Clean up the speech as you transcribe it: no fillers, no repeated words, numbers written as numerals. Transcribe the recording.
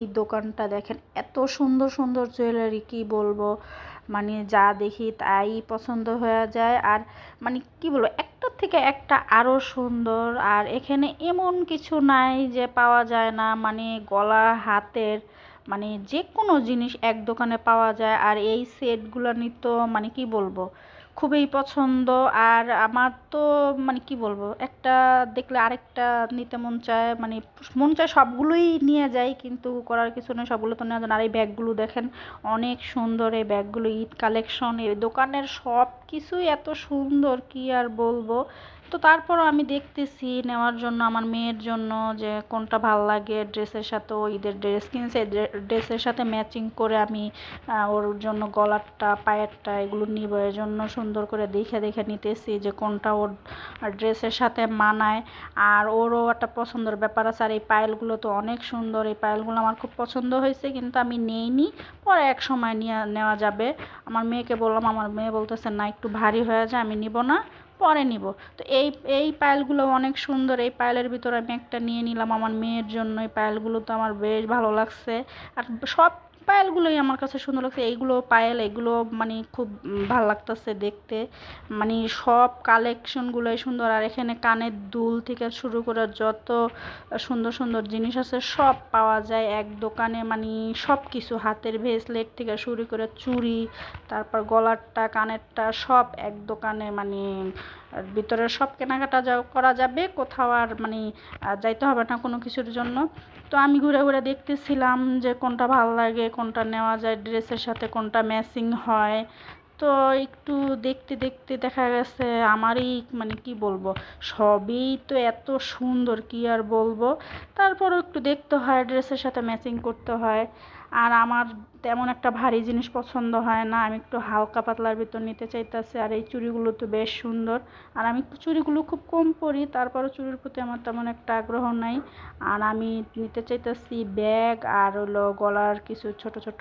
এই দোকানটা দেখেন, এত সুন্দর সুন্দর জুয়েলারি, কি বলবো। মানে যা দেখি তাই পছন্দ হয়ে যায়। আর মানে কি বলবো, একটার থেকে একটা আরও সুন্দর। আর এখানে এমন কিছু নাই যে পাওয়া যায় না, মানে গলা হাতের মানে যে কোনো জিনিস এক দোকানে পাওয়া যায়। আর এই সেটগুলো নিত মানে কি বলবো, খুবই পছন্দ। আর আমার তো মানে কি বলবো, একটা দেখলে আরেকটা নিতে মন চায়, মানে মন চায় সবগুলোই নিয়ে যাই, কিন্তু করার কিছু নেই, সবগুলো তো নেওয়া যায় না। আর এই ব্যাগগুলো দেখেন, অনেক সুন্দর এই ব্যাগগুলো, ঈদ কালেকশন। এই দোকানের সব কিছুই এত সুন্দর, কি আর বলবো। তো তারপরও আমি দেখতেছি নেওয়ার জন্য আমার মেয়ের জন্য, যে কোনটা ভাল লাগে। ড্রেসের সাথে ও ঈদের ড্রেস কিনছে, ড্রেসের সাথে ম্যাচিং করে আমি ওর জন্য গলারটা পায়েরটা এগুলো নিব। এর জন্য সুন্দর করে দেখে দেখে নিতেছি যে কোনটা ওর ড্রেসের সাথে মানায়। আর ওরও একটা পছন্দের ব্যাপার আছে। আর এই পায়েলগুলো তো অনেক সুন্দর, এই পায়েলগুলো আমার খুব পছন্দ হয়েছে, কিন্তু আমি নেইনি, পরে এক সময় নেওয়া যাবে। আমার মেয়েকে বললাম, আমার মেয়ে বলতেছে না, একটু ভারী হয়ে যায়, আমি নিব না, পরে নিব। তো এই এই পায়েলগুলো অনেক সুন্দর। এই পায়েলের ভিতরে আমি একটা নিয়ে নিলাম আমার মেয়ের জন্য। এই পায়েলগুলো তো আমার বেশ ভালো লাগছে। আর সব পায়েলগুলোই আমার কাছে সুন্দর লাগছে। এইগুলো পায়েল, এগুলো মানে খুব ভালো লাগতেছে দেখতে। মানে সব কালেকশনগুলোই সুন্দর। আর এখানে কানের দুল থেকে শুরু করে যত সুন্দর সুন্দর জিনিস আছে সব পাওয়া যায় এক দোকানে। মানে সব কিছু, হাতের ভেসলেট থেকে শুরু করে চুড়ি, তারপর গলারটা কানেরটা সব এক দোকানে। মানে ভিতরে সব কেনাকাটা করা যাবে, কোথাও আর মানে যাইতে হবে না কোনো কিছুর জন্য। তো আমি ঘুরে ঘুরে দেখতেছিলাম যে কোনটা ভালো লাগে, কোনটা নেওয়া যায় ড্রেসের সাথে, কোনটা ম্যাচিং হয়। তো একটু দেখতে দেখতে দেখা গেছে আমারই মানে কি বলবো, সবই তো এত সুন্দর, কি আর বলবো। তারপরও একটু দেখতে হয়, ড্রেসের সাথে ম্যাচিং করতে হয়। আর আমার তেমন একটা ভারী জিনিস পছন্দ হয় না, আমি একটু হালকা পাতলার ভিতর নিতে চাইতেছি। আর এই চুড়িগুলো তো বেশ সুন্দর। আর আমি চুড়িগুলো খুব কম পরি, তারপরও চুড়ির প্রতি আমার তেমন একটা আগ্রহ নাই। আর আমি নিতে চাইতেছি ব্যাগ, আর হলো গলার কিছু ছোট ছোট